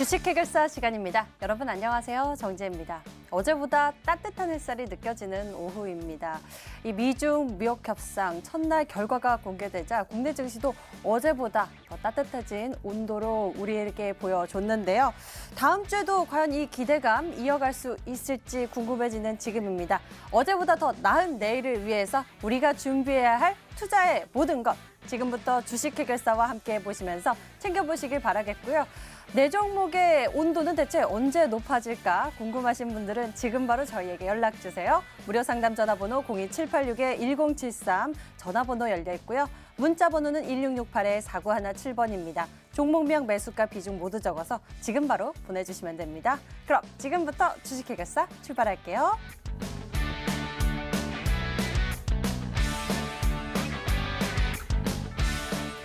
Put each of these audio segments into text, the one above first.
주식 해결사 시간입니다. 여러분 안녕하세요. 정지혜입니다. 어제보다 따뜻한 햇살이 느껴지는 오후입니다. 이 미중 무역 협상 첫날 결과가 공개되자 국내 증시도 어제보다 더 따뜻해진 온도로 우리에게 보여줬는데요. 다음 주에도 과연 이 기대감 이어갈 수 있을지 궁금해지는 지금입니다. 어제보다 더 나은 내일을 위해서 우리가 준비해야 할 투자의 모든 것 지금부터 주식 해결사와 함께 보시면서 챙겨보시길 바라겠고요. 네 종목의 온도는 대체 언제 높아질까 궁금하신 분들은 지금 바로 저희에게 연락주세요. 무료 상담 전화번호 02786-1073 전화번호 열려 있고요. 문자 번호는 1668-4917번입니다. 종목명, 매수가, 비중 모두 적어서 지금 바로 보내주시면 됩니다. 그럼 지금부터 주식 해결사 출발할게요.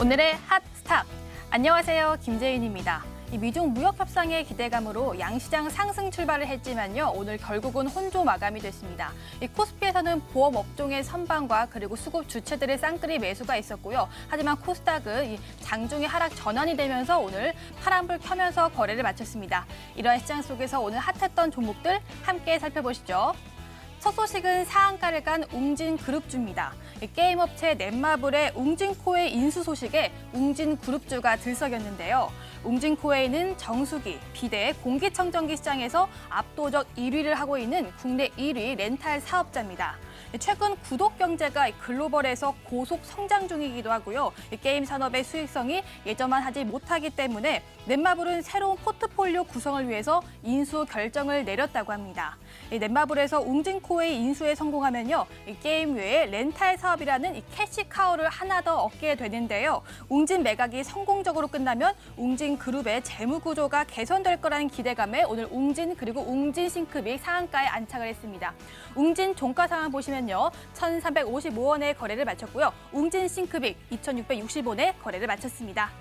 오늘의 핫스탑. 안녕하세요. 김재인입니다. 이 미중 무역 협상의 기대감으로 양시장 상승 출발을 했지만요. 오늘 결국은 혼조 마감이 됐습니다. 이 코스피에서는 보험 업종의 선방과 그리고 수급 주체들의 쌍끌이 매수가 있었고요. 하지만 코스닥은 이 장중에 하락 전환이 되면서 오늘 파란불 켜면서 거래를 마쳤습니다. 이러한 시장 속에서 오늘 핫했던 종목들 함께 살펴보시죠. 첫 소식은 상한가를 간 웅진그룹주입니다. 게임 업체 넷마블의 웅진코웨이 인수 소식에 웅진그룹주가 들썩였는데요. 웅진코웨이는 정수기, 비대, 공기청정기 시장에서 압도적 1위를 하고 있는 국내 1위 렌탈 사업자입니다. 최근 구독 경제가 글로벌에서 고속 성장 중이기도 하고요. 게임 산업의 수익성이 예전만 하지 못하기 때문에 넷마블은 새로운 포트폴리오 구성을 위해서 인수 결정을 내렸다고 합니다. 넷마블에서 웅진코웨이 인수에 성공하면요. 게임 외에 렌탈 사업이라는 캐시카우를 하나 더 얻게 되는데요. 웅진 매각이 성공적으로 끝나면 웅진그룹의 재무 구조가 개선될 거라는 기대감에 오늘 웅진 그리고 웅진싱크빅 상한가에 안착을 했습니다. 웅진 종가 상황 보시면요. 1,355원에 거래를 마쳤고요. 웅진싱크빅 2,660원에 거래를 마쳤습니다.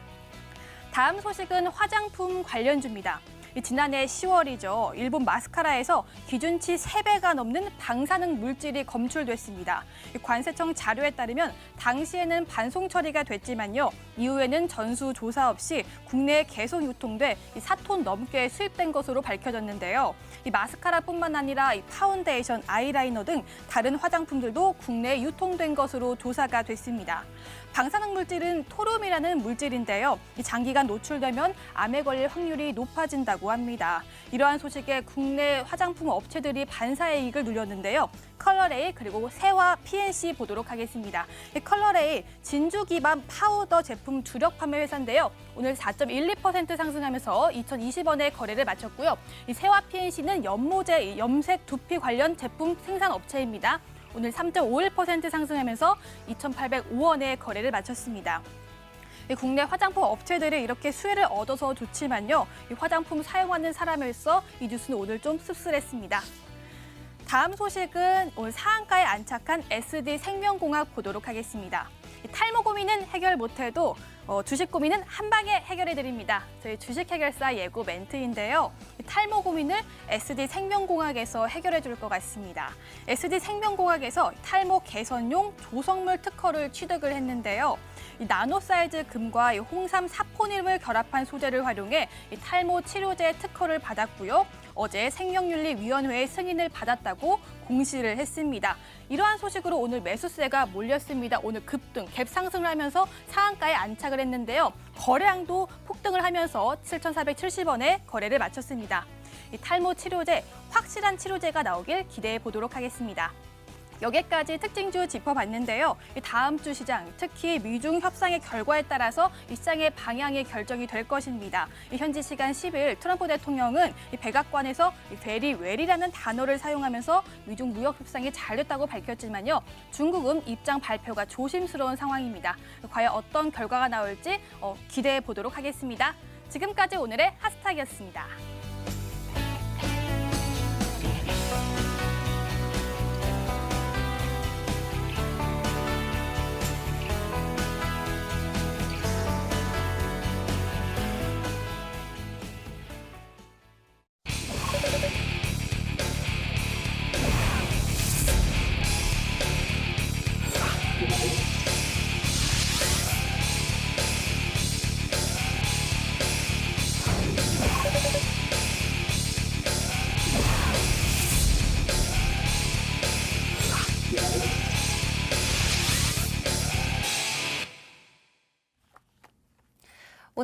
다음 소식은 화장품 관련주입니다. 지난해 10월이죠. 일본 마스카라에서 기준치 3배가 넘는 방사능 물질이 검출됐습니다. 관세청 자료에 따르면 당시에는 반송 처리가 됐지만요. 이후에는 전수조사 없이 국내에 계속 유통돼 4톤 넘게 수입된 것으로 밝혀졌는데요. 이 마스카라뿐만 아니라 이 파운데이션, 아이라이너 등 다른 화장품들도 국내에 유통된 것으로 조사가 됐습니다. 방사능 물질은 토lum이라는 물질인데요. 장기간 노출되면 암에 걸릴 확률이 높아진다고 합니다. 이러한 소식에 국내 화장품 업체들이 반사의 이익을 누렸는데요. 컬러레이 그리고 세화 PNC 보도록 하겠습니다. 컬러레이 진주 기반 파우더 제품 주력 판매 회사인데요. 오늘 4.12% 상승하면서 2,020원에 거래를 마쳤고요. 이 세화 PNC는 연모제, 염색, 두피 관련 제품 생산 업체입니다. 오늘 3.51% 상승하면서 2,805원에 거래를 마쳤습니다. 국내 화장품 업체들이 이렇게 수혜를 얻어서 좋지만요. 이 화장품 사용하는 사람으로서 이 뉴스는 오늘 좀 씁쓸했습니다. 다음 소식은 오늘 상한가에 안착한 SD생명공학 보도록 하겠습니다. 탈모 고민은 해결 못해도 주식 고민은 한 방에 해결해드립니다. 저희 주식 해결사 예고 멘트인데요. 탈모 고민을 SD생명공학에서 해결해 줄 것 같습니다. SD생명공학에서 탈모 개선용 조성물 특허를 취득을 했는데요. 나노 사이즈 금과 홍삼 사포닌을 결합한 소재를 활용해 탈모 치료제 특허를 받았고요. 어제 생명윤리위원회의 승인을 받았다고 공시를 했습니다. 이러한 소식으로 오늘 매수세가 몰렸습니다. 오늘 급등, 갭 상승을 하면서 상한가에 안착을 했는데요. 거래량도 폭등을 하면서 7,470원에 거래를 마쳤습니다. 이 탈모 치료제, 확실한 치료제가 나오길 기대해 보도록 하겠습니다. 여기까지 특징주 짚어봤는데요. 다음 주 시장, 특히 미중 협상의 결과에 따라서 이 시장의 방향이 결정이 될 것입니다. 현지 시간 10일 트럼프 대통령은 백악관에서 very well이라는 단어를 사용하면서 미중 무역 협상이 잘 됐다고 밝혔지만요. 중국은 입장 발표가 조심스러운 상황입니다. 과연 어떤 결과가 나올지 기대해 보도록 하겠습니다. 지금까지 오늘의 핫스탁이었습니다.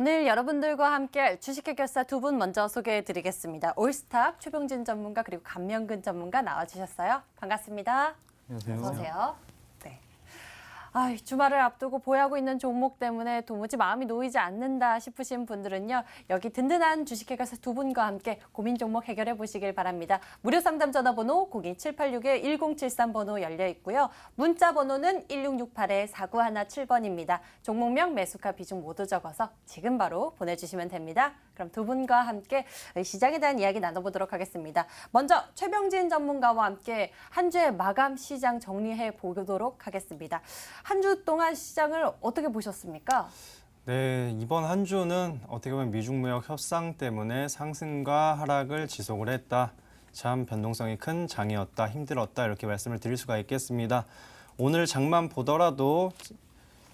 오늘 여러분들과 함께할 주식 해결사 두 분 먼저 소개해드리겠습니다. 올스탁 최병진 전문가 그리고 감명근 전문가 나와주셨어요. 반갑습니다. 안녕하세요. 어서 오세요. 네. 주말을 앞두고 보유하고 있는 종목 때문에 도무지 마음이 놓이지 않는다 싶으신 분들은요. 여기 든든한 주식 해결사 두 분과 함께 고민 종목 해결해 보시길 바랍니다. 무료 상담 전화번호 02786-1073번호 열려 있고요. 문자 번호는 1668-4917번입니다. 종목명, 매수가, 비중 모두 적어서 지금 바로 보내주시면 됩니다. 그럼 두 분과 함께 시장에 대한 이야기 나눠보도록 하겠습니다. 먼저 최병진 전문가와 함께 한 주의 마감 시장 정리해 보도록 하겠습니다. 한 주 동안 시장을 어떻게 보셨습니까? 네, 이번 한 주는 어떻게 보면 미중무역 협상 때문에 상승과 하락을 지속을 했다. 참 변동성이 큰 장이었다, 힘들었다 이렇게 말씀을 드릴 수가 있겠습니다. 오늘 장만 보더라도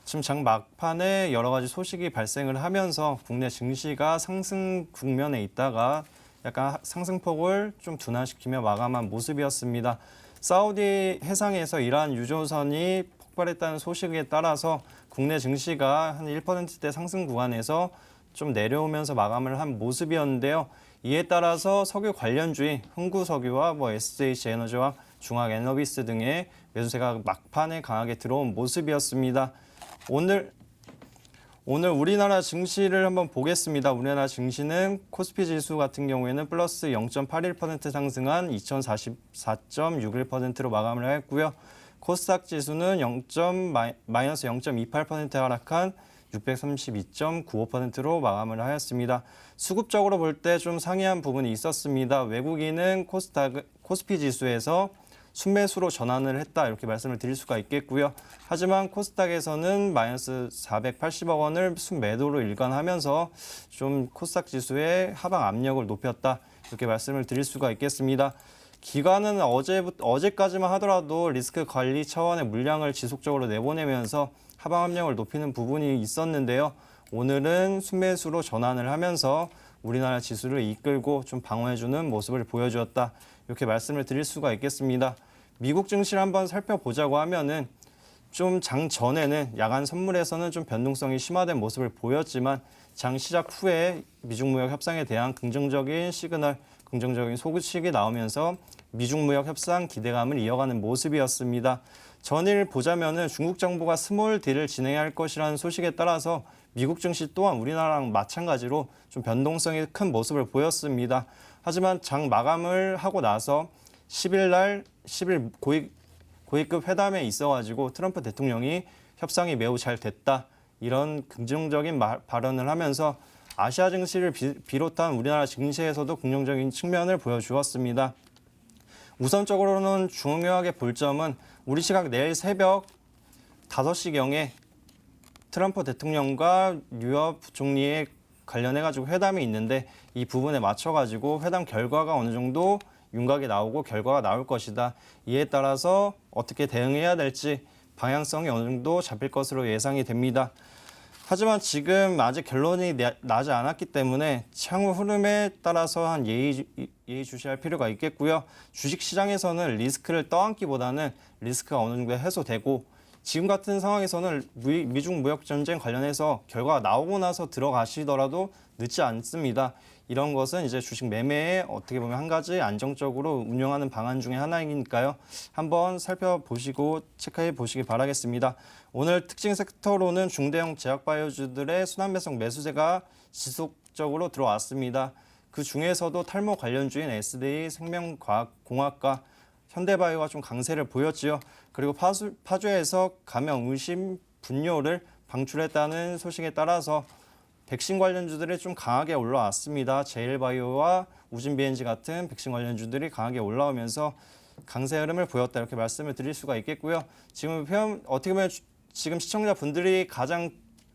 지금 장 막판에 여러 가지 소식이 발생을 하면서 국내 증시가 상승 국면에 있다가 약간 상승폭을 좀 둔화시키며 마감한 모습이었습니다. 사우디 해상에서 이러한 유조선이 폭발했다는 소식에 따라서 국내 증시가 한 1%대 상승 구간에서 좀 내려오면서 마감을 한 모습이었는데요. 이에 따라서 석유 관련주인 흥구석유와 SJ에너지와 중앙에너비스 등의 매수세가 막판에 강하게 들어온 모습이었습니다. 오늘 우리나라 증시를 한번 보겠습니다. 우리나라 증시는 코스피 지수 같은 경우에는 플러스 0.81% 상승한 2044.61%로 마감을 했고요. 코스닥 지수는 마이너스 0.28% 하락한 632.95%로 마감을 하였습니다. 수급적으로 볼 때 좀 상이한 부분이 있었습니다. 외국인은 코스피 지수에서 순매수로 전환을 했다 이렇게 말씀을 드릴 수가 있겠고요. 하지만 코스닥에서는 마이너스 480억 원을 순매도로 일관하면서 좀 코스닥 지수의 하방 압력을 높였다 이렇게 말씀을 드릴 수가 있겠습니다. 기관은 어제까지만 하더라도 리스크 관리 차원의 물량을 지속적으로 내보내면서 하방 압력을 높이는 부분이 있었는데요. 오늘은 순매수로 전환을 하면서 우리나라 지수를 이끌고 좀 방어해주는 모습을 보여주었다. 이렇게 말씀을 드릴 수가 있겠습니다. 미국 증시를 한번 살펴보자고 하면은 좀 장 전에는 야간 선물에서는 좀 변동성이 심화된 모습을 보였지만 장 시작 후에 미중 무역 협상에 대한 긍정적인 시그널, 긍정적인 소식이 나오면서 미중 무역 협상 기대감을 이어가는 모습이었습니다. 전일 보자면은 중국 정부가 스몰 딜을 진행할 것이라는 소식에 따라서 미국 증시 또한 우리나라랑 마찬가지로 좀 변동성이 큰 모습을 보였습니다. 하지만 장 마감을 하고 나서 10일 고위급 회담에 있어가지고 트럼프 대통령이 협상이 매우 잘 됐다. 이런 긍정적인 발언을 하면서 아시아 증시를 비롯한 우리나라 증시에서도 긍정적인 측면을 보여주었습니다. 우선적으로는 중요하게 볼 점은 우리 시각 내일 새벽 5시경에 트럼프 대통령과 뉴욕 부총리의 관련해가지고 회담이 있는데 이 부분에 맞춰가지고 회담 결과가 어느 정도 윤곽이 나오고 결과가 나올 것이다. 이에 따라서 어떻게 대응해야 될지 방향성이 어느 정도 잡힐 것으로 예상이 됩니다. 하지만 지금 아직 결론이 나지 않았기 때문에 향후 흐름에 따라서 한 예의주시할 필요가 있겠고요. 주식시장에서는 리스크를 떠안기보다는 리스크가 어느 정도 해소되고 지금 같은 상황에서는 미중 무역 전쟁 관련해서 결과가 나오고 나서 들어가시더라도 늦지 않습니다. 이런 것은 이제 주식 매매에 어떻게 보면 한 가지 안정적으로 운영하는 방안 중에 하나이니까요. 한번 살펴보시고 체크해 보시기 바라겠습니다. 오늘 특징 섹터로는 중대형 제약바이오주들의 순환배송 매수세가 지속적으로 들어왔습니다. 그 중에서도 탈모 관련주인 SDA 생명과학공학과 현대바이오가 좀 강세를 보였지요. 그리고 파주에서 감염 의심 분뇨를 방출했다는 소식에 따라서 백신 관련주들이 좀 강하게 올라왔습니다. 제일바이오와 우진비엔지 같은 백신 관련주들이 강하게 올라오면서 강세 흐름을 보였다 이렇게 말씀을 드릴 수가 있겠고요. 지금 어떻게 보면 지금 시청자분들이 가장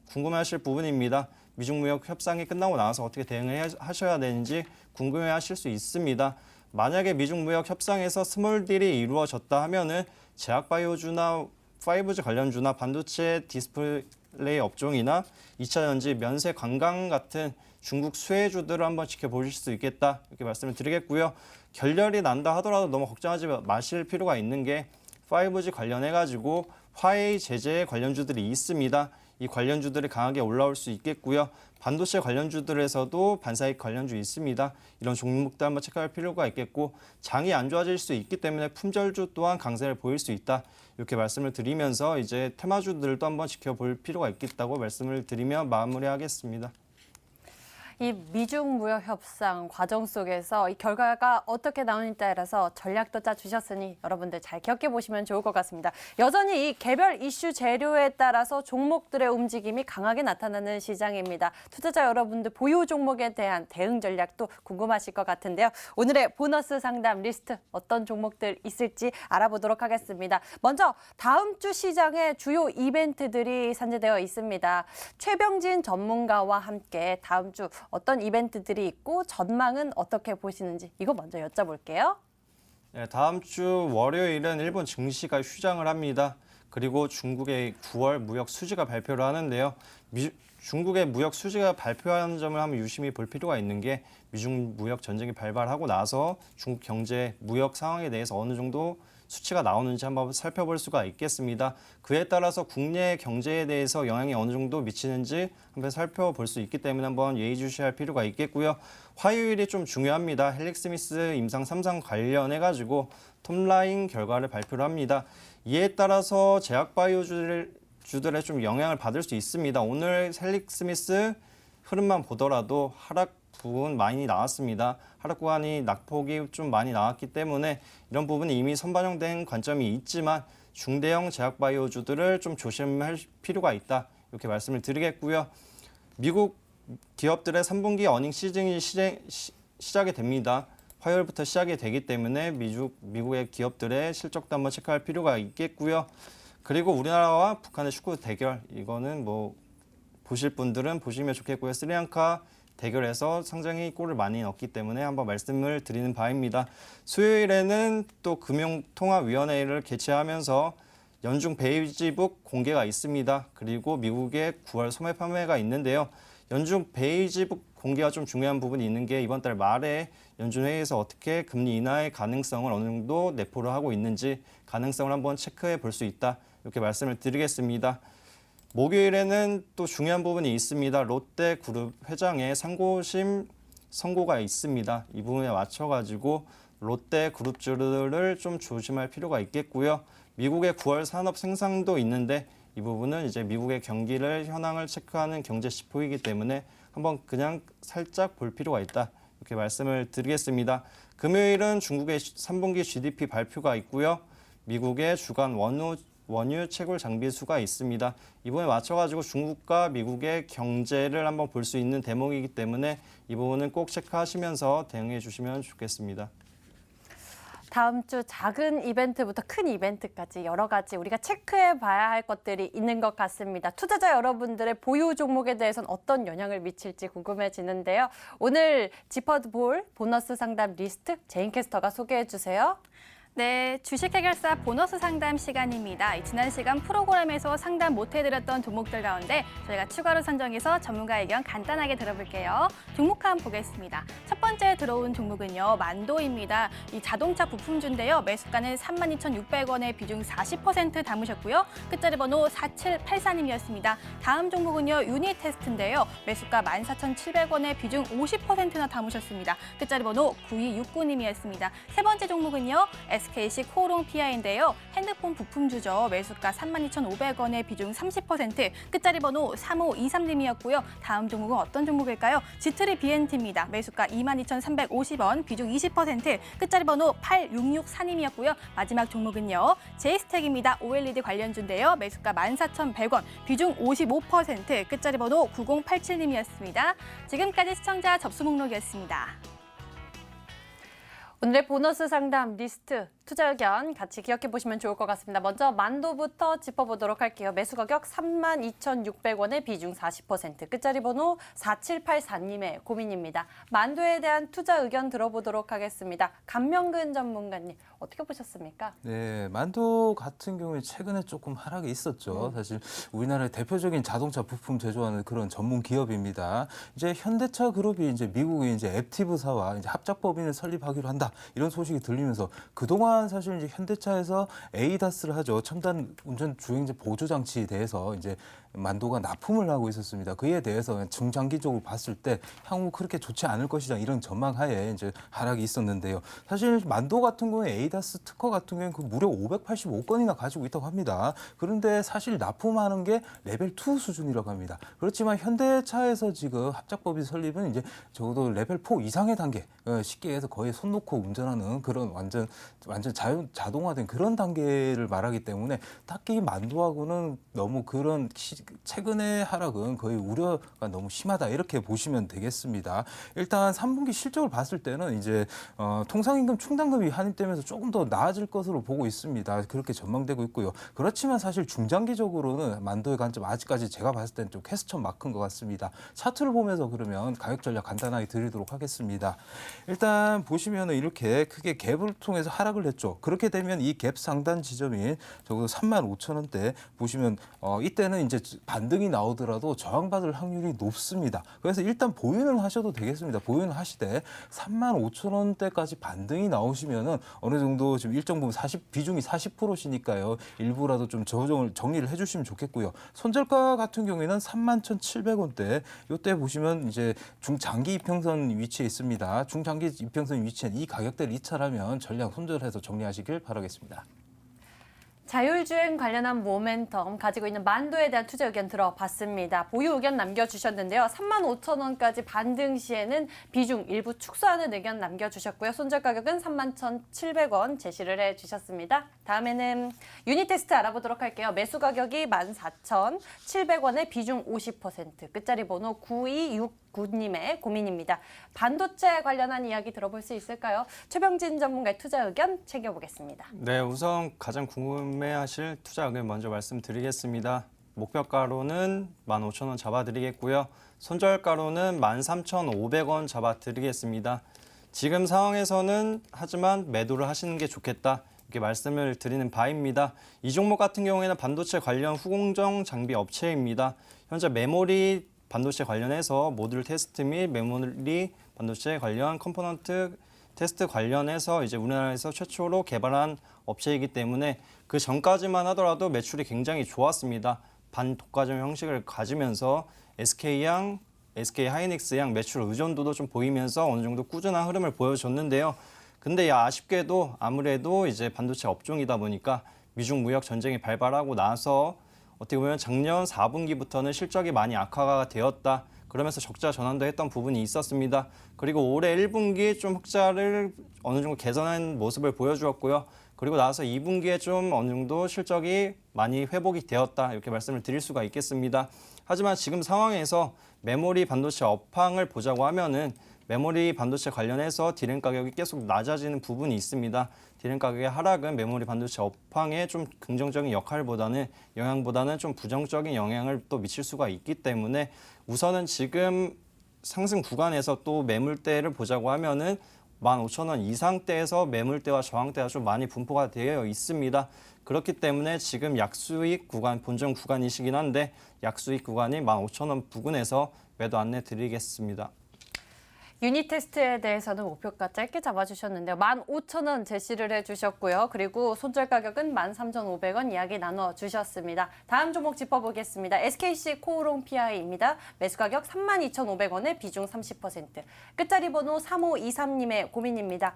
궁금해하실 부분입니다. 미중무역 협상이 끝나고 나서 어떻게 대응을 하셔야 되는지 궁금해하실 수 있습니다. 만약에 미중무역 협상에서 스몰 딜이 이루어졌다 하면은 제약바이오주나 5G 관련주나 반도체 디스플레이 업종이나 2차 전지, 면세 관광 같은 중국 수혜주들을 한번 지켜보실 수 있겠다 이렇게 말씀을 드리겠고요. 결렬이 난다 하더라도 너무 걱정하지 마실 필요가 있는 게 5G 관련해가지고 화웨이 제재 관련주들이 있습니다. 이 관련주들이 강하게 올라올 수 있겠고요. 반도체 관련주들에서도 반사익 관련주 있습니다. 이런 종목들 한번 체크할 필요가 있겠고 장이 안 좋아질 수 있기 때문에 품절주 또한 강세를 보일 수 있다. 이렇게 말씀을 드리면서 이제 테마주들도 한번 지켜볼 필요가 있겠다고 말씀을 드리며 마무리하겠습니다. 이 미중 무역 협상 과정 속에서 이 결과가 어떻게 나오느냐에 따라서 전략도 짜주셨으니 여러분들 잘 기억해 보시면 좋을 것 같습니다. 여전히 이 개별 이슈 재료에 따라서 종목들의 움직임이 강하게 나타나는 시장입니다. 투자자 여러분들 보유 종목에 대한 대응 전략도 궁금하실 것 같은데요. 오늘의 보너스 상담 리스트 어떤 종목들 있을지 알아보도록 하겠습니다. 먼저 다음 주 시장의 주요 이벤트들이 산재되어 있습니다. 최병진 전문가와 함께 다음 주 어떤 이벤트들이 있고 전망은 어떻게 보시는지 이거 먼저 여쭤볼게요. 네, 다음 주 월요일은 일본 증시가 휴장을 합니다. 그리고 중국의 9월 무역 수지가 발표를 하는데요. 중국의 무역 수지가 발표하는 점을 한번 유심히 볼 필요가 있는 게 미중 무역 전쟁이 발발하고 나서 중국 경제 무역 상황에 대해서 어느 정도 수치가 나오는지 한번 살펴볼 수가 있겠습니다. 그에 따라서 국내 경제에 대해서 영향이 어느 정도 미치는지 한번 살펴볼 수 있기 때문에 한번 예의주시할 필요가 있겠고요. 화요일이 좀 중요합니다. 헬릭스미스 임상 3상 관련해가지고 톱라인 결과를 발표를 합니다. 이에 따라서 제약바이오주들의 좀 영향을 받을 수 있습니다. 오늘 헬릭스미스 흐름만 보더라도 하락 부분 많이 나왔습니다. 하락 구간이 낙폭이 좀 많이 나왔기 때문에 이런 부분이 이미 선반영된 관점이 있지만 중대형 제약바이오주들을 좀 조심할 필요가 있다. 이렇게 말씀을 드리겠고요. 미국 기업들의 3분기 어닝 시즌이 시작이 됩니다. 화요일부터 시작이 되기 때문에 미국의 기업들의 실적도 한번 체크할 필요가 있겠고요. 그리고 우리나라와 북한의 축구 대결, 이거는 뭐 보실 분들은 보시면 좋겠고요. 스리랑카 대결에서 상당히 골을 많이 넣었기 때문에 한번 말씀을 드리는 바입니다. 수요일에는 또 금융통화위원회를 개최하면서 연중 베이지북 공개가 있습니다. 그리고 미국의 9월 소매 판매가 있는데요. 연중 베이지북 공개가 좀 중요한 부분이 있는 게 이번 달 말에 연준 회의에서 어떻게 금리 인하의 가능성을 어느 정도 내포를 하고 있는지 가능성을 한번 체크해 볼 수 있다. 이렇게 말씀을 드리겠습니다. 목요일에는 또 중요한 부분이 있습니다. 롯데그룹 회장의 상고심 선고가 있습니다. 이 부분에 맞춰가지고 롯데그룹주를 좀 조심할 필요가 있겠고요. 미국의 9월 산업 생산도 있는데 이 부분은 이제 미국의 경기를 현황을 체크하는 경제 지표이기 때문에 한번 그냥 살짝 볼 필요가 있다. 이렇게 말씀을 드리겠습니다. 금요일은 중국의 3분기 GDP 발표가 있고요. 미국의 주간 원유 채굴 장비수가 있습니다. 이번에 맞춰가지고 중국과 미국의 경제를 한번 볼 수 있는 대목이기 때문에 이 부분은 꼭 체크하시면서 대응해 주시면 좋겠습니다. 다음 주 작은 이벤트부터 큰 이벤트까지 여러 가지 우리가 체크해 봐야 할 것들이 있는 것 같습니다. 투자자 여러분들의 보유 종목에 대해서는 어떤 영향을 미칠지 궁금해지는데요. 오늘 짚어볼 보너스 상담 리스트 제인캐스터가 소개해 주세요. 네, 주식 해결사 보너스 상담 시간입니다. 지난 시간 프로그램에서 상담 못 해드렸던 종목들 가운데 저희가 추가로 선정해서 전문가 의견 간단하게 들어볼게요. 종목 한번 보겠습니다. 첫 번째 들어온 종목은요, 만도입니다. 이 자동차 부품주인데요. 매수가는 32,600원에 비중 40% 담으셨고요. 끝자리 번호 4784님이었습니다. 다음 종목은요, 유니테스트인데요. 매수가 14,700원에 비중 50%나 담으셨습니다. 끝자리 번호 9269님이었습니다. 세 번째 종목은요, SKC 코오롱 PI인데요. 핸드폰 부품주죠. 매수가 32,500원에 비중 30%, 끝자리 번호 3523님이었고요. 다음 종목은 어떤 종목일까요? 지트리 BNT입니다. 매수가 22,350원, 비중 20%, 끝자리 번호 8664님이었고요. 마지막 종목은요, 제이스텍입니다. OLED 관련주인데요. 매수가 14,100원, 비중 55%, 끝자리 번호 9087님이었습니다. 지금까지 시청자 접수 목록이었습니다. 오늘의 보너스 상담 리스트 투자 의견 같이 기억해 보시면 좋을 것 같습니다. 먼저 만도부터 짚어보도록 할게요. 매수 가격 32,600원에 비중 40%, 끝자리 번호 4784님의 고민입니다. 만도에 대한 투자 의견 들어보도록 하겠습니다. 감명근 전문가님, 어떻게 보셨습니까? 네, 만도 같은 경우에 최근에 조금 하락이 있었죠. 사실 우리나라의 대표적인 자동차 부품 제조하는 그런 전문 기업입니다. 이제 현대차 그룹이 이제 미국의 이제 앱티브사와 이제 합작 법인을 설립하기로 한다, 이런 소식이 들리면서 그동안 사실 이제 현대차에서 에이다스를 하죠. 첨단 운전 주행제 보조 장치에 대해서 이제 만도가 납품을 하고 있었습니다. 그에 대해서 중장기적으로 봤을 때 향후 그렇게 좋지 않을 것이다 이런 전망하에 이제 하락이 있었는데요. 사실 만도 같은 경우에 에이다스 특허 같은 경우에는 그 무려 585건이나 가지고 있다고 합니다. 그런데 사실 납품하는 게 레벨 2 수준이라고 합니다. 그렇지만 현대차에서 지금 합작법인 설립은 이제 적어도 레벨 4 이상의 단계, 쉽게 해서 거의 손 놓고 운전하는 그런 완전 자동화된 그런 단계를 말하기 때문에 딱히 만도하고는 너무 그런 최근의 하락은 거의 우려가 너무 심하다 이렇게 보시면 되겠습니다. 일단 3분기 실적을 봤을 때는 이제 통상임금 충당금이 한입되면서 조금 더 나아질 것으로 보고 있습니다. 그렇게 전망되고 있고요. 그렇지만 사실 중장기적으로는 만도의 관점 아직까지 제가 봤을 때는 좀 퀘스천 마크인 것 같습니다. 차트를 보면서 그러면 가격 전략 간단하게 드리도록 하겠습니다. 일단 보시면은 이렇게 크게 갭을 통해서 하락을 했죠. 그렇게 되면 이 갭 상단 지점인 적어도 35,000원대 보시면 이때는 이제 반등이 나오더라도 저항받을 확률이 높습니다. 그래서 일단 보유는 하셔도 되겠습니다. 보유는 하시되 35,000원대까지 반등이 나오시면은 어느 정도 지금 일정 부분 비중이 40%시니까요. 일부라도 좀 정리를 해주시면 좋겠고요. 손절가 같은 경우에는 31,700원대. 이때 보시면 이제 중장기 이평선 위치에 있습니다. 중장기 이평선 위치엔 이 가격대를 이탈하면 전량 손절해서 정리하시길 바라겠습니다. 자율주행 관련한 모멘텀 가지고 있는 만도에 대한 투자 의견 들어봤습니다. 보유 의견 남겨주셨는데요. 35,000원까지 반등 시에는 비중 일부 축소하는 의견 남겨주셨고요. 손절 가격은 31,700원 제시를 해주셨습니다. 다음에는 유닛 테스트 알아보도록 할게요. 매수 가격이 14,700원에 비중 50%, 끝자리 번호 9269님의 고민입니다. 반도체 관련한 이야기 들어볼 수 있을까요? 최병진 전문가의 투자 의견 챙겨보겠습니다. 네, 우선 가장 궁금해하실 투자 의견 먼저 말씀드리겠습니다. 목표가로는 15,000원 잡아드리겠고요. 손절가로는 13,500원 잡아드리겠습니다. 지금 상황에서는 하지만 매도를 하시는 게 좋겠다. 이렇게 말씀을 드리는 바입니다. 이 종목 같은 경우에는 반도체 관련 후공정 장비 업체입니다. 현재 메모리 반도체 관련해서 모듈 테스트 및 메모리 반도체 관련 컴포넌트 테스트 관련해서 이제 우리나라에서 최초로 개발한 업체이기 때문에 그 전까지만 하더라도 매출이 굉장히 좋았습니다. 반독과점 형식을 가지면서 SK 하이닉스양 매출 의존도도 좀 보이면서 어느 정도 꾸준한 흐름을 보여줬는데요. 근데 아쉽게도 아무래도 이제 반도체 업종이다 보니까 미중 무역 전쟁이 발발하고 나서 어떻게 보면 작년 4분기부터는 실적이 많이 악화가 되었다. 그러면서 적자 전환도 했던 부분이 있었습니다. 그리고 올해 1분기 좀 흑자를 어느 정도 개선한 모습을 보여주었고요. 그리고 나서 2분기에 좀 어느 정도 실적이 많이 회복이 되었다. 이렇게 말씀을 드릴 수가 있겠습니다. 하지만 지금 상황에서 메모리 반도체 업황을 보자고 하면은 메모리 반도체 관련해서 디램 가격이 계속 낮아지는 부분이 있습니다. 디램 가격의 하락은 메모리 반도체 업황에 좀 긍정적인 영향보다는 좀 부정적인 영향을 또 미칠 수가 있기 때문에 우선은 지금 상승 구간에서 또 매물대를 보자고 하면은 15,000원 이상대에서 매물대와 저항대가 좀 많이 분포가 되어 있습니다. 그렇기 때문에 지금 약수익 구간, 본전 구간이시긴 한데 약수익 구간이 15,000원 부근에서 매도 안내 드리겠습니다. 유닛 테스트에 대해서는 목표가 짧게 잡아주셨는데요. 15,000원 제시를 해주셨고요. 그리고 손절 가격은 13,500원 이야기 나눠주셨습니다. 다음 종목 짚어보겠습니다. SKC 코오롱 PI입니다. 매수 가격 32,500원에 비중 30%. 끝자리 번호 3523님의 고민입니다.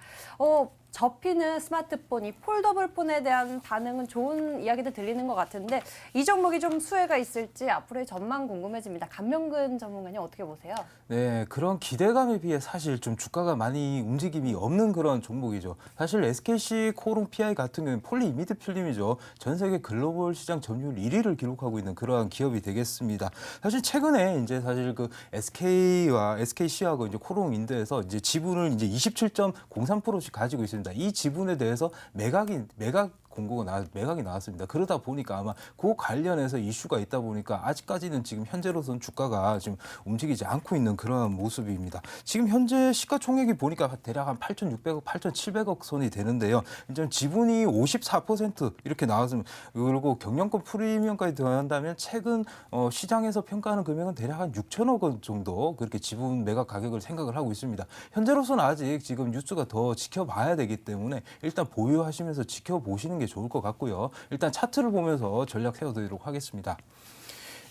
접히는 스마트폰이 폴더블 폰에 대한 반응은 좋은 이야기도 들리는 것 같은데 이 종목이 좀 수혜가 있을지 앞으로의 전망 궁금해집니다. 감명근 전문가님 어떻게 보세요? 네, 그런 기대감에 비해 사실 좀 주가가 많이 움직임이 없는 그런 종목이죠. 사실 SKC 코오롱 PI 같은 경우는 폴리이미드 필름이죠. 전 세계 글로벌 시장 점유율 1위를 기록하고 있는 그러한 기업이 되겠습니다. 사실 최근에 이제 사실 그 SK와 SKC하고 이제 코오롱 인도에서 이제 지분을 이제 27.03%씩 가지고 있습니다. 이 지분에 대해서 매각 매각이 나왔습니다. 그러다 보니까 아마 그 관련해서 이슈가 있다 보니까 아직까지는 지금 현재로서는 주가가 지금 움직이지 않고 있는 그런 모습입니다. 지금 현재 시가총액이 보니까 대략 한 8,600억, 8,700억 선이 되는데요. 이제 지분이 54% 이렇게 나왔으면 그리고 경영권 프리미엄까지 더한다면 최근 시장에서 평가하는 금액은 대략 한 6천억 원 정도 그렇게 지분 매각 가격을 생각을 하고 있습니다. 현재로서는 아직 지금 뉴스가 더 지켜봐야 되기 때문에 일단 보유하시면서 지켜보시는 게 좋을 것 같고요. 일단 차트를 보면서 전략 세워드리도록 하겠습니다.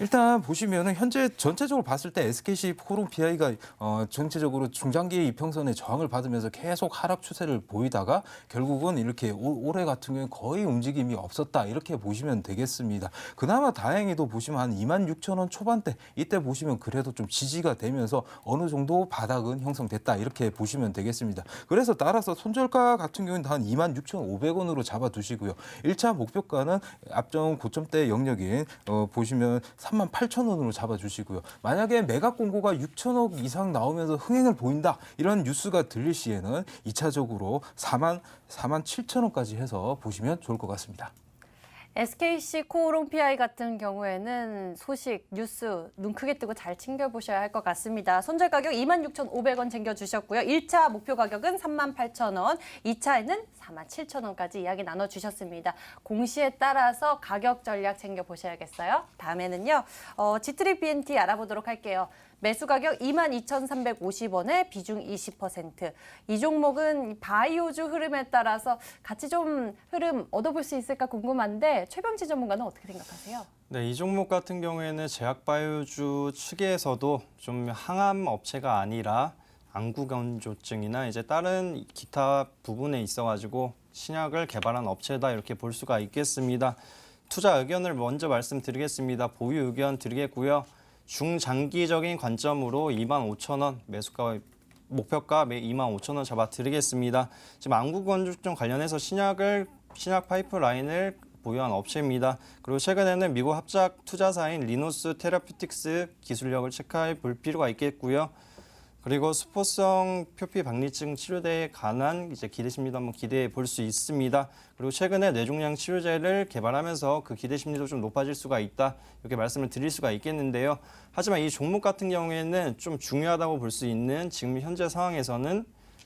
일단 보시면은 현재 전체적으로 봤을 때 SKC 코롱 PI가 전체적으로 중장기 이평선의 저항을 받으면서 계속 하락 추세를 보이다가 결국은 이렇게 올해 같은 경우에 거의 움직임이 없었다 이렇게 보시면 되겠습니다. 그나마 다행히도 보시면 한 26,000원 초반대 이때 보시면 그래도 좀 지지가 되면서 어느 정도 바닥은 형성됐다 이렇게 보시면 되겠습니다. 그래서 따라서 손절가 같은 경우는 한 26,500원으로 잡아두시고요. 1차 목표가는 앞전 고점대 영역인 보시면 38,000원으로 잡아주시고요. 만약에 매각 공고가 6천억 이상 나오면서 흥행을 보인다 이런 뉴스가 들릴 시에는 2차적으로 47,000원까지 해서 보시면 좋을 것 같습니다. SKC 코오롱 PI 같은 경우에는 소식, 뉴스 눈 크게 뜨고 잘 챙겨보셔야 할 것 같습니다. 손절 가격 26,500원 챙겨주셨고요. 1차 목표 가격은 38,000원, 2차에는 47,000원까지 이야기 나눠주셨습니다. 공시에 따라서 가격 전략 챙겨보셔야겠어요. 다음에는요, G3 BNT 알아보도록 할게요. 매수 가격 22,350원에 비중 20%. 이 종목은 바이오주 흐름에 따라서 같이 좀 흐름 얻어볼 수 있을까 궁금한데 최병지 전문가는 어떻게 생각하세요? 네, 이 종목 같은 경우에는 제약바이오주 측에서도 좀 항암 업체가 아니라 안구건조증이나 이제 다른 기타 부분에 있어가지고 신약을 개발한 업체다 이렇게 볼 수가 있겠습니다. 투자 의견을 먼저 말씀드리겠습니다. 보유 의견 드리겠고요. 중장기적인 관점으로 25,000원 매수가 목표가 25,000원 잡아드리겠습니다. 지금 안구건조증 관련해서 신약 파이프라인을 보유한 업체입니다. 그리고 최근에는 미국 합작 투자사인 리노스 테라퓨틱스 기술력을 체크해 볼 필요가 있겠고요. 그리고 스포성 표피 박리증 치료제에 관한 이제 기대심리도 한번 기대해 볼 수 있습니다. 그리고 최근에 뇌종양 치료제를 개발하면서 그 기대심리도 좀 높아질 수가 있다. 이렇게 말씀을 드릴 수가 있겠는데요. 하지만 이 종목 같은 경우에는 좀 중요하다고 볼 수 있는 지금 현재 상황에서는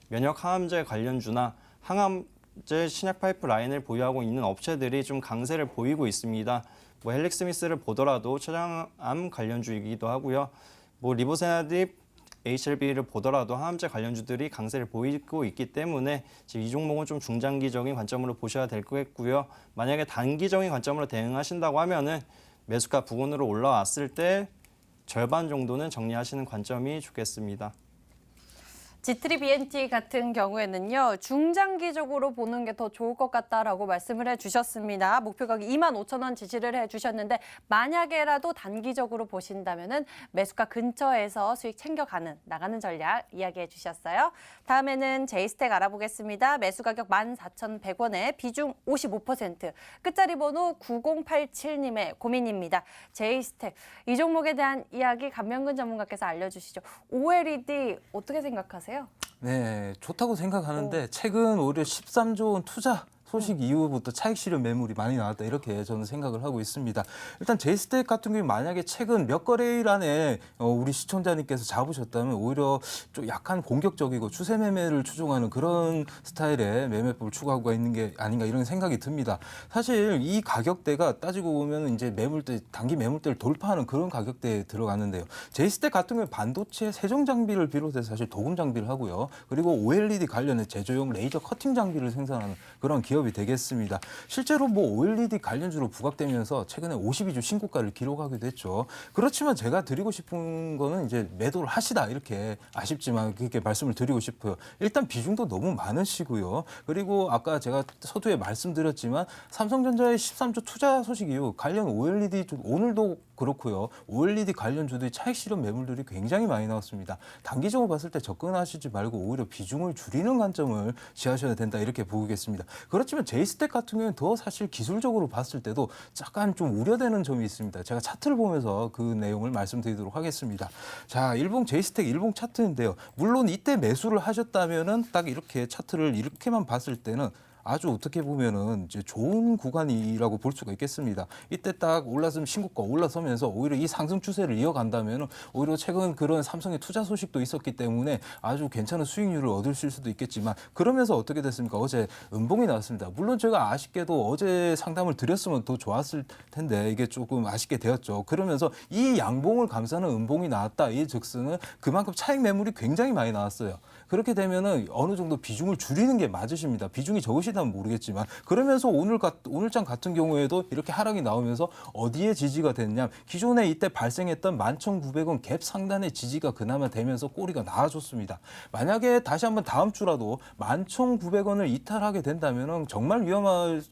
면역 항암제 관련주나 항암제 신약 파이프라인을 보유하고 있는 업체들이 좀 강세를 보이고 있습니다. 뭐 헬릭스미스를 보더라도 췌장암 관련주이기도 하고요. 뭐 리보세나딥 HLB를 보더라도 항암제 관련주들이 강세를 보이고 있기 때문에 지금 이 종목은 좀 중장기적인 관점으로 보셔야 될 거겠고요. 만약에 단기적인 관점으로 대응하신다고 하면은 매수가 부근으로 올라왔을 때 절반 정도는 정리하시는 관점이 좋겠습니다. G3 BNT 같은 경우에는요, 중장기적으로 보는 게 더 좋을 것 같다라고 말씀을 해주셨습니다. 목표 가격 25,000원 지시를 해주셨는데 만약에라도 단기적으로 보신다면은 매수가 근처에서 수익 챙겨가는 나가는 전략 이야기해 주셨어요. 다음에는 제이스텍 알아보겠습니다. 매수 가격 14,100원에 비중 55%. 끝자리 번호 9087님의 고민입니다. 제이스텍 이 종목에 대한 이야기 감명근 전문가께서 알려주시죠. OLED 어떻게 생각하세요? 네, 좋다고 생각하는데 최근 오히려 13조 원 투자 소식 이후부터 차익 실현 매물이 많이 나왔다 이렇게 저는 생각을 하고 있습니다. 일단 제이스텍 같은 경우 만약에 최근 몇 거래일 안에 우리 시청자님께서 잡으셨다면 오히려 좀 약간 공격적이고 추세 매매를 추종하는 그런 스타일의 매매법을 추구하고 있는 게 아닌가 이런 생각이 듭니다. 사실 이 가격대가 따지고 보면 이제 매물대 단기 매물대를 돌파하는 그런 가격대에 들어가는데요. 제이스텍 같은 경우 반도체 세정 장비를 비롯해서 사실 도금 장비를 하고요. 그리고 OLED 관련해 제조용 레이저 커팅 장비를 생산하는 그런 기업이 되겠습니다. 실제로 뭐 OLED 관련주로 부각되면서 최근에 52주 신고가를 기록하기도 했죠. 그렇지만 제가 드리고 싶은 거는 이제 매도를 하시다 이렇게 아쉽지만 그렇게 말씀을 드리고 싶어요. 일단 비중도 너무 많으시고요. 그리고 아까 제가 서두에 말씀드렸지만 삼성전자의 13조 투자 소식 이후 관련 OLED 오늘도 그렇고요. OLED 관련주들이 차익 실현 매물들이 굉장히 많이 나왔습니다. 단기적으로 봤을 때 접근하시지 말고 오히려 비중을 줄이는 관점을 취하셔야 된다 이렇게 보겠습니다. 그렇지만 제이스텍 같은 경우는 더 사실 기술적으로 봤을 때도 약간 좀 우려되는 점이 있습니다. 제가 차트를 보면서 그 내용을 말씀드리도록 하겠습니다. 자, 제이스텍 일봉 차트인데요. 물론 이때 매수를 하셨다면은 딱 이렇게 차트를 이렇게만 봤을 때는 아주 어떻게 보면은 이제 좋은 구간이라고 볼 수가 있겠습니다. 이때 딱 올랐으면 신고가 올라서면서 오히려 이 상승 추세를 이어간다면 오히려 최근 그런 삼성의 투자 소식도 있었기 때문에 아주 괜찮은 수익률을 얻으실 수도 있겠지만 그러면서 어떻게 됐습니까? 어제 음봉이 나왔습니다. 물론 제가 아쉽게도 어제 상담을 드렸으면 더 좋았을 텐데 이게 조금 아쉽게 되었죠. 그러면서 이 양봉을 감싸는 음봉이 나왔다. 이 즉슨은 그만큼 차익 매물이 굉장히 많이 나왔어요. 그렇게 되면은 어느 정도 비중을 줄이는 게 맞으십니다. 비중이 적으시다면 모르겠지만 그러면서 오늘장 같은 경우에도 이렇게 하락이 나오면서 어디에 지지가 됐냐? 기존에 이때 발생했던 11,900원 갭 상단의 지지가 그나마 되면서 꼬리가 나와줬습니다. 만약에 다시 한번 다음 주라도 11,900원을 이탈하게 된다면은 정말 위험할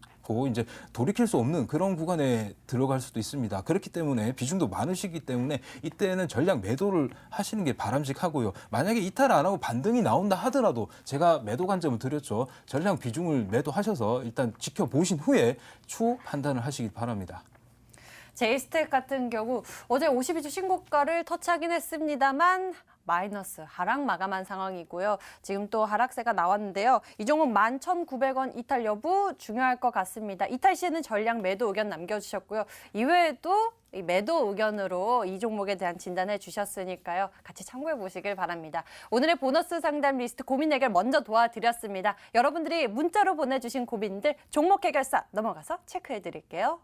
이제 돌이킬 수 없는 그런 구간에 들어갈 수도 있습니다. 그렇기 때문에 비중도 많으시기 때문에 이때는 전략 매도를 하시는 게 바람직하고요. 만약에 이탈 안 하고 반등이 나온다 하더라도 제가 매도 관점을 드렸죠. 전량 비중을 매도하셔서 일단 지켜보신 후에 추후 판단을 하시기 바랍니다. 제이스텍 같은 경우 어제 52주 신고가를 터치하긴 했습니다만 마이너스 하락 마감한 상황이고요. 지금 또 하락세가 나왔는데요. 이 종목 11,900원 이탈 여부 중요할 것 같습니다. 이탈 시에는 전량 매도 의견 남겨주셨고요. 이외에도 이 매도 의견으로 이 종목에 대한 진단해 주셨으니까요. 같이 참고해 보시길 바랍니다. 오늘의 보너스 상담 리스트 고민 해결 먼저 도와드렸습니다. 여러분들이 문자로 보내주신 고민들 종목 해결사 넘어가서 체크해 드릴게요.